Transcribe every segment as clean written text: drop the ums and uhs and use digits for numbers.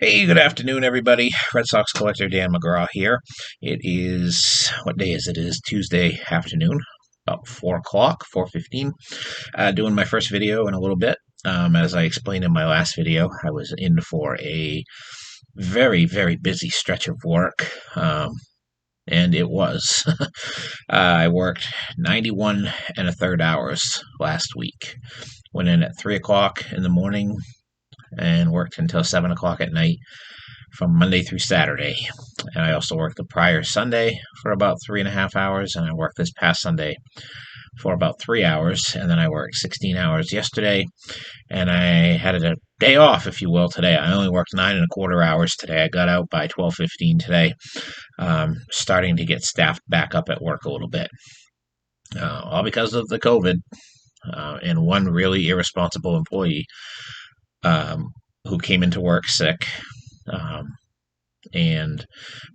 Hey, good afternoon, everybody. Red Sox collector Dan McGraw here. It is, what day is it? It is Tuesday afternoon, about 4 o'clock, 4:15. Doing my first video in a little bit. As I explained in my last video, I was in for a very, very busy stretch of work, and it was. I worked 91 and a third hours last week. Went in at 3 o'clock in the morning and worked until 7 o'clock at night from Monday through Saturday. And I also worked the prior Sunday for about 3.5 hours, and I worked this past Sunday for about 3 hours, and then I worked 16 hours yesterday, and I had a day off, if you will, today. I only worked 9.25 hours today. I got out by 12:15 today, starting to get staffed back up at work a little bit, all because of the COVID, and one really irresponsible employee who came into work sick, um, and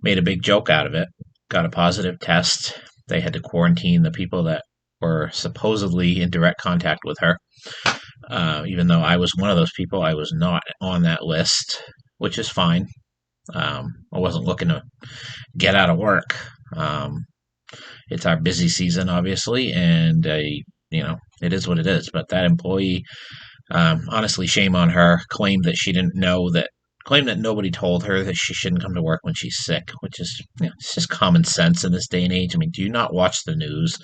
made a big joke out of it. Got a positive test. They had to quarantine the people that were supposedly in direct contact with her. Even though I was one of those people, I was not on that list, which is fine. I wasn't looking to get out of work. It's our busy season, obviously, and it is what it is. But that employee, honestly, shame on her. Claimed that nobody told her that she shouldn't come to work when she's sick, which is, it's just common sense in this day and age. I mean, do you not watch the news?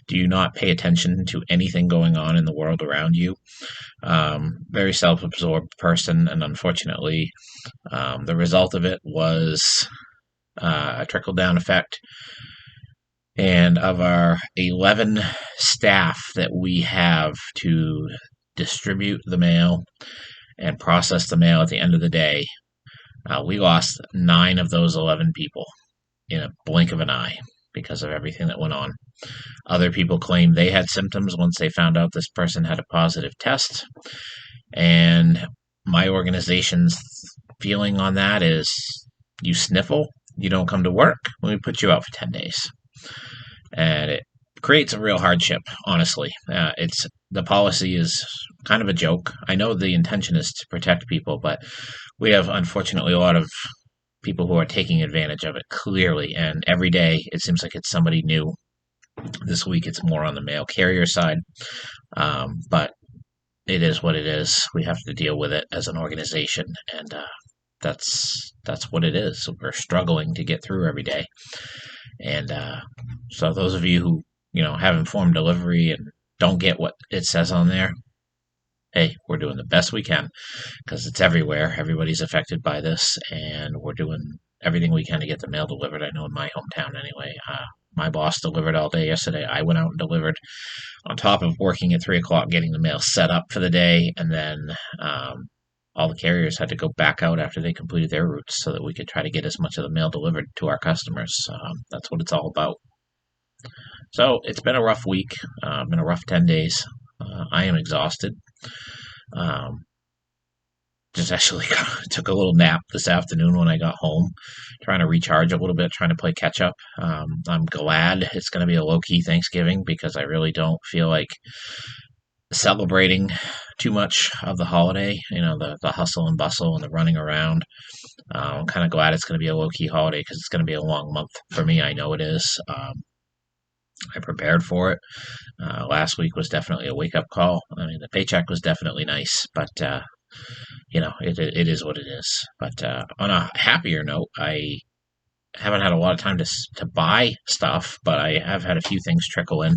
Do you not pay attention to anything going on in the world around you? Very self-absorbed person, and unfortunately, the result of it was a trickle-down effect. And of our 11 staff that we have to distribute the mail and process the mail at the end of the day, we lost 9 of those 11 people in a blink of an eye because of everything that went on. Other people claimed they had symptoms once they found out this person had a positive test. And my organization's feeling on that is, you sniffle, you don't come to work, let me put you out for 10 days. And it creates a real hardship, honestly. The policy is kind of a joke. I know the intention is to protect people, but we have, unfortunately, a lot of people who are taking advantage of it, clearly, and every day it seems like it's somebody new. This week it's more on the mail carrier side, but it is what it is. We have to deal with it as an organization, and that's what it is. So we're struggling to get through every day. And so those of you who have informed delivery and don't get what it says on there, hey, we're doing the best we can because it's everywhere. Everybody's affected by this, and we're doing everything we can to get the mail delivered. I know in my hometown anyway. My boss delivered all day yesterday. I went out and delivered on top of working at 3 o'clock, getting the mail set up for the day, and then all the carriers had to go back out after they completed their routes so that we could try to get as much of the mail delivered to our customers. That's what it's all about. So it's been a rough week, been a rough 10 days. I am exhausted. Just actually took a little nap this afternoon when I got home, trying to recharge a little bit, trying to play catch up. I'm glad it's going to be a low-key Thanksgiving because I really don't feel like celebrating too much of the holiday, the hustle and bustle and the running around. I'm kind of glad it's going to be a low-key holiday because it's going to be a long month for me. I know it is. I prepared for it. Last week was definitely a wake-up call. I mean, the paycheck was definitely nice, but it is what it is. But on a happier note, I haven't had a lot of time to buy stuff, but I have had a few things trickle in.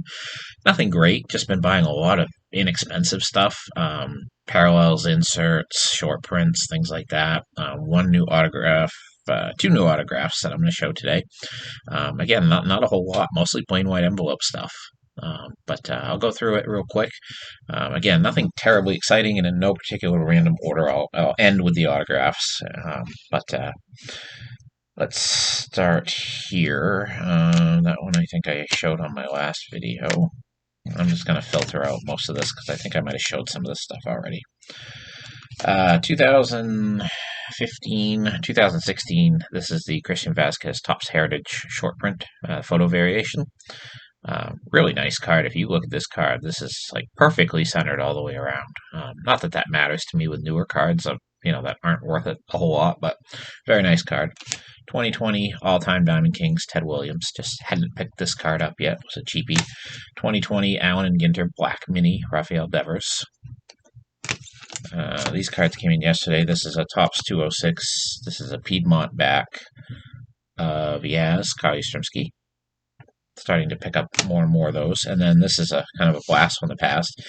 Nothing great, just been buying a lot of inexpensive stuff, parallels, inserts, short prints, things like that. One new autograph, 2 new autographs that I'm going to show today. Again, not a whole lot, mostly plain white envelope stuff. But I'll go through it real quick. Again, nothing terribly exciting, and in no particular random order. I'll end with the autographs. But let's start here. That one I think I showed on my last video. I'm just going to filter out most of this because I think I might have showed some of this stuff already. 2015, 2016, this is the Christian Vasquez Topps Heritage short print photo variation. Really nice card. If you look at this card, this is like perfectly centered all the way around. Not that that matters to me with newer cards. that aren't worth it a whole lot, but very nice card. 2020 all-time Diamond Kings, Ted Williams. Just hadn't picked this card up yet. It was a cheapie. 2020 Allen and Ginter Black Mini, Rafael Devers. These cards came in yesterday. This is a Topps 206. This is a Piedmont back of Yaz, Kyle Yastrzemski. Starting to pick up more and more of those. And then this is a kind of a blast from the past.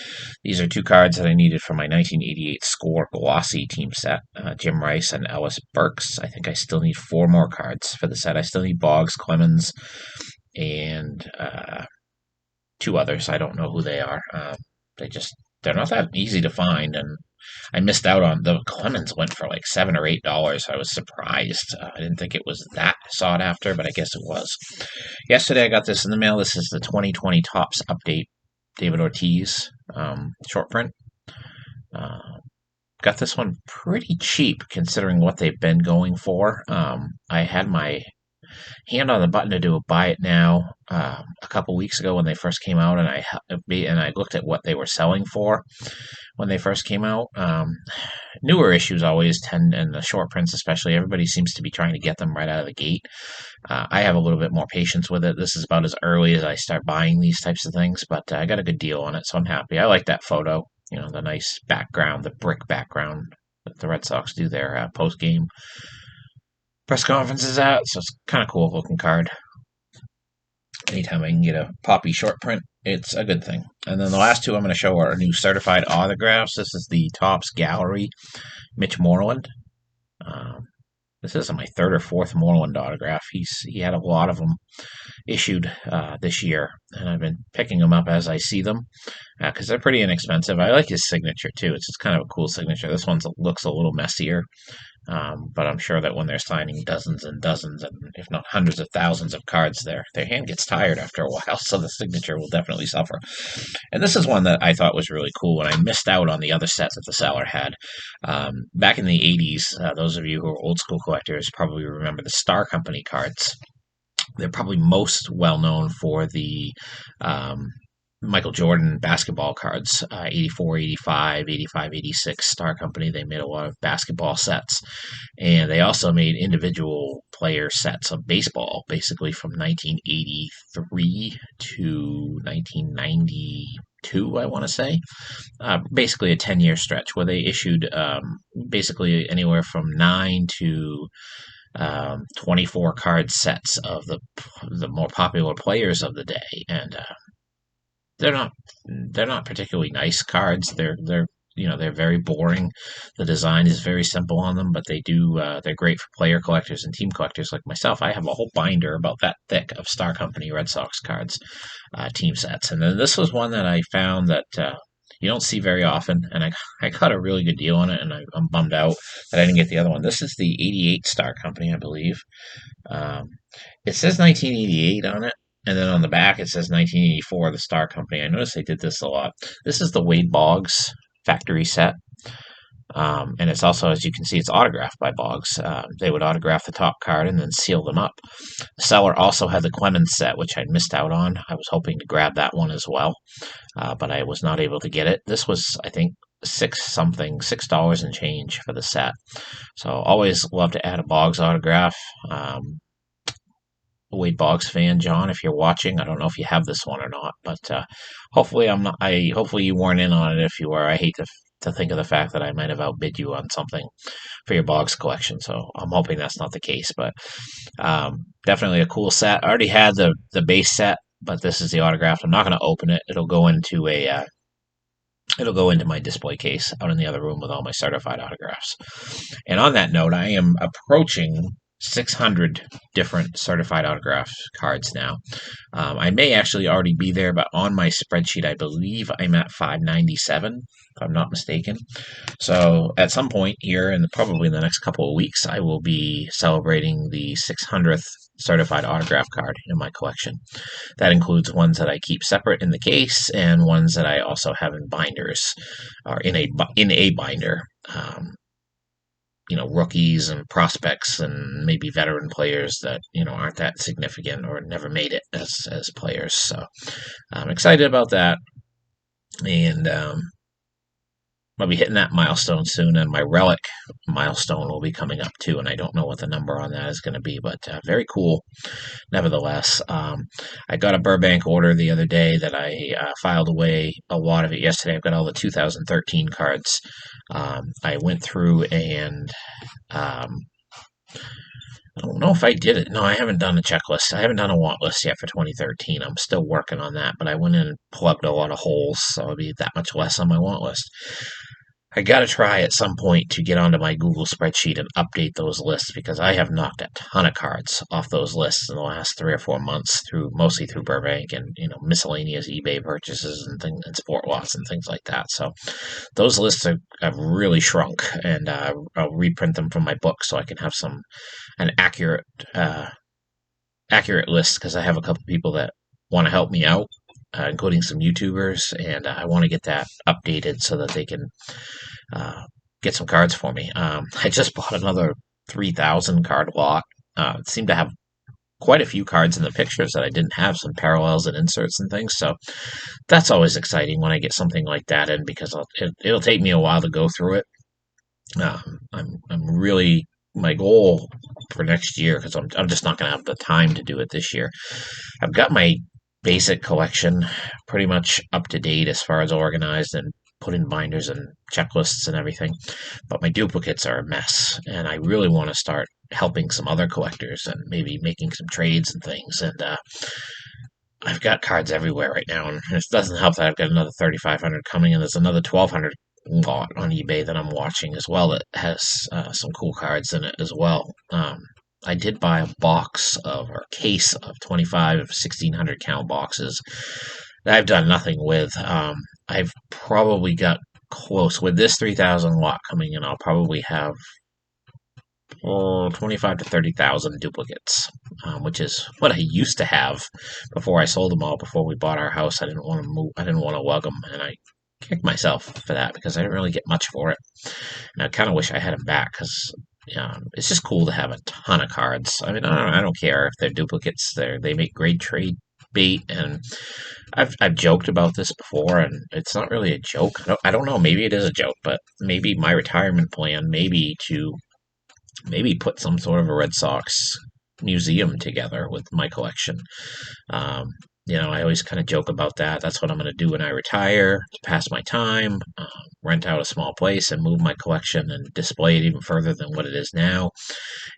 These are two cards that I needed for my 1988 Score Glossy team set. Jim Rice and Ellis Burks. I think I still need 4 more cards for the set. I still need Boggs, Clemens, and 2 others. I don't know who they are. They're not that easy to find, and I missed out on the Clemens. Went for like $7 or $8. I was surprised. I didn't think it was that sought after, but I guess it was. Yesterday I got this in the mail. This is the 2020 Topps update. David Ortiz short print. Got this one pretty cheap considering what they've been going for. I had my hand on the button to do a buy it now a couple weeks ago when they first came out, and I looked at what they were selling for when they first came out. Newer issues always tend, and the short prints especially, everybody seems to be trying to get them right out of the gate. I have a little bit more patience with it. This is about as early as I start buying these types of things, but I got a good deal on it, so I'm happy. I like that photo, the nice background, the brick background that the Red Sox do their post-game press conferences at, so it's kind of cool looking card. Anytime I can get a poppy short print, it's a good thing. And then the last two I'm going to show are new certified autographs. This is the Topps Gallery, Mitch Moreland. This is my 3rd or 4th Moreland autograph. He had a lot of them issued this year, and I've been picking them up as I see them because they're pretty inexpensive. I like his signature too. It's just kind of a cool signature. This one looks a little messier. But I'm sure that when they're signing dozens and dozens, and if not hundreds of thousands of cards, their hand gets tired after a while, so the signature will definitely suffer. And this is one that I thought was really cool, and I missed out on the other sets that the seller had. Back in the 80s, those of you who are old school collectors probably remember the Star Company cards. They're probably most well known for the Michael Jordan basketball cards, 84, 85, 85, 86 Star Company. They made a lot of basketball sets, and they also made individual player sets of baseball, basically from 1983 to 1992, I want to say. Basically a 10-year stretch where they issued basically anywhere from 9 to 24 card sets of the more popular players of the day, and they're not particularly nice cards. They're very boring. The design is very simple on them, but they're great for player collectors and team collectors like myself. I have a whole binder about that thick of Star Company Red Sox cards, team sets. And then this was one that I found that you don't see very often, and I got a really good deal on it, and I'm bummed out that I didn't get the other one. This is the 88 Star Company, I believe. It says 1988 on it. And then on the back, it says 1984, the Star Company. I noticed they did this a lot. This is the Wade Boggs factory set. And it's also, as you can see, it's autographed by Boggs. They would autograph the top card and then seal them up. The seller also had the Clemens set, which I missed out on. I was hoping to grab that one as well, but I was not able to get it. This was, I think, $6 and change for the set. So always love to add a Boggs autograph. Wade Boggs fan, John, if you're watching, I don't know if you have this one or not, but hopefully I'm not. Hopefully you weren't in on it. If you were, I hate to think of the fact that I might have outbid you on something for your Boggs collection. So I'm hoping that's not the case, but definitely a cool set. I already had the base set, but this is the autograph. I'm not going to open it. It'll go into my display case out in the other room with all my certified autographs. And on that note, I am approaching 600 different certified autograph cards now. I may actually already be there, but on my spreadsheet, I believe I'm at 597, if I'm not mistaken. So at some point here, probably in the next couple of weeks, I will be celebrating the 600th certified autograph card in my collection. That includes ones that I keep separate in the case and ones that I also have in binders, or in a binder. Rookies and prospects and maybe veteran players that, aren't that significant or never made it as players. So I'm excited about that. And I'll be hitting that milestone soon, and my relic milestone will be coming up too. And I don't know what the number on that is going to be, but very cool nevertheless. I got a Burbank order the other day that I filed away a lot of it yesterday. I've got all the 2013 cards. I went through and um, I don't know if I did it. No, I haven't done a checklist. I haven't done a want list yet for 2013. I'm still working on that, but I went in and plugged a lot of holes, so it'll be that much less on my want list. I got to try at some point to get onto my Google spreadsheet and update those lists because I have knocked a ton of cards off those lists in the last 3 or 4 months through mostly through Burbank and miscellaneous eBay purchases and things and sport lots and things like that. So those lists have really shrunk, and I'll reprint them from my book so I can have an accurate list because I have a couple people that want to help me out, including some YouTubers, and I want to get that updated so that they can get some cards for me. I just bought another 3,000 card lot. It seemed to have quite a few cards in the pictures that I didn't have, some parallels and inserts and things. So that's always exciting when I get something like that in because it'll take me a while to go through it. I'm really my goal for next year because I'm just not going to have the time to do it this year. I've got my basic collection pretty much up to date as far as organized and put in binders and checklists and everything, but my duplicates are a mess, and I really want to start helping some other collectors and maybe making some trades and things. And I've got cards everywhere right now, and it doesn't help that I've got another 3,500 coming, and there's another 1,200 lot on eBay that I'm watching as well that has some cool cards in it as well. I did buy a box of or a case of 25 1,600 count boxes that I've done nothing with. I've probably got close with this 3,000 lot coming in. I'll probably have 25 to 30,000 duplicates, which is what I used to have before I sold them all. Before we bought our house, I didn't want to move. I didn't want to lug them, and I kicked myself for that because I didn't really get much for it. And I kind of wish I had them back because it's just cool to have a ton of cards. I mean, I don't care if they're duplicates. They make great trade bait, and I've joked about this before, and it's not really a joke. I don't know. Maybe it is a joke, but maybe my retirement plan may be to maybe put some sort of a Red Sox museum together with my collection. Um, I always kind of joke about that. That's what I'm going to do when I retire, to pass my time, rent out a small place and move my collection and display it even further than what it is now,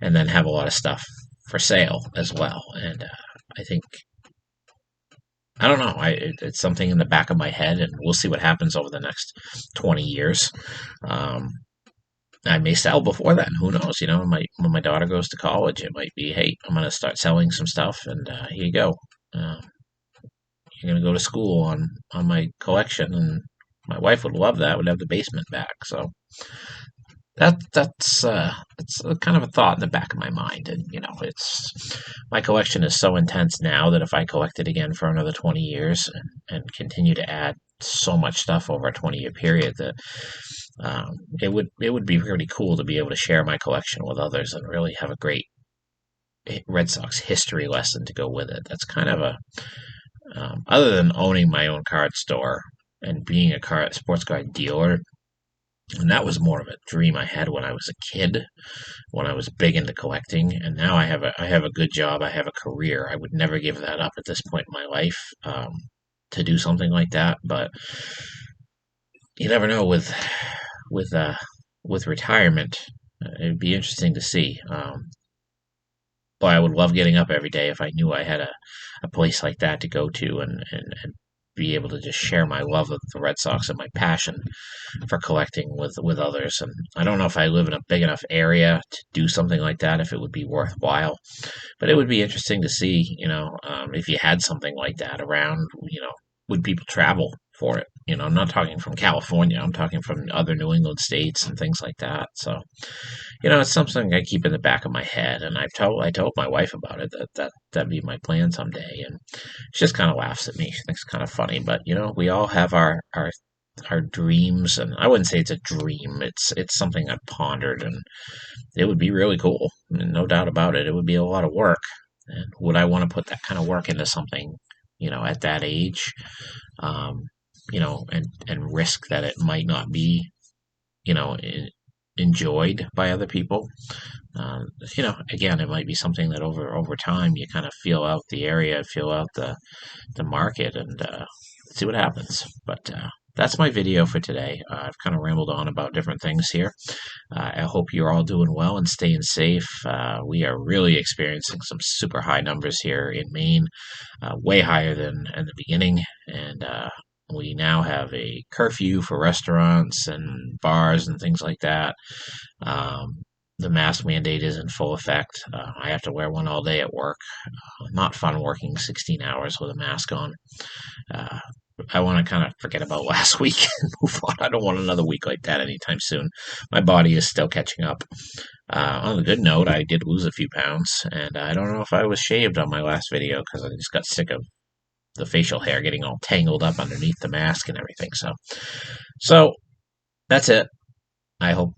and then have a lot of stuff for sale as well. And I think I don't know. It's something in the back of my head, and we'll see what happens over the next 20 years. Um, I may sell before then. Who knows? When my daughter goes to college, it might be, hey, I'm going to start selling some stuff, and here you go. Uh, you're going to go to school on my collection, and my wife would love that. Would have the basement back. So it's a kind of a thought in the back of my mind, and it's my collection is so intense now that if I collect it again for another 20 years and continue to add so much stuff over a 20-year period that it would be really cool to be able to share my collection with others and really have a great Red Sox history lesson to go with it. That's kind of a other than owning my own card store and being a sports card dealer. And that was more of a dream I had when I was a kid, when I was big into collecting. And now I have a good job. I have a career. I would never give that up at this point in my life to do something like that. But you never know with retirement. It'd be interesting to see. But I would love getting up every day if I knew I had a place like that to go to and be able to just share my love of the Red Sox and my passion for collecting with others. And I don't know if I live in a big enough area to do something like that, if it would be worthwhile. But it would be interesting to see, if you had something like that around, would people travel for it? I'm not talking from California. I'm talking from other New England states and things like that. So, it's something I keep in the back of my head, and I told my wife about it that'd be my plan someday, and she just kind of laughs at me. She thinks it's kind of funny, but we all have our dreams, and I wouldn't say it's a dream. It's something I've pondered, and it would be really cool. I mean, no doubt about it. It would be a lot of work, and would I want to put that kind of work into something, at that age? And risk that it might not be you know, enjoyed by other people. Again, it might be something that over time you kind of feel out the area, feel out the market, and see what happens. But that's my video for today. I've kind of rambled on about different things here. I hope you're all doing well and staying safe. We are really experiencing some super high numbers here in Maine, way higher than in the beginning, and we now have a curfew for restaurants and bars and things like that. Um, the mask mandate is in full effect. I have to wear one all day at work. Not fun working 16 hours with a mask on. Uh, I want to kind of forget about last week and move on. I don't want another week like that anytime soon. My body is still catching up. On a good note, I did lose a few pounds, and I don't know if I was shaved on my last video because I just got sick of the facial hair getting all tangled up underneath the mask and everything. So that's it. I hope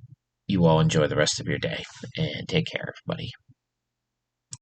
you all enjoy the rest of your day and take care, everybody.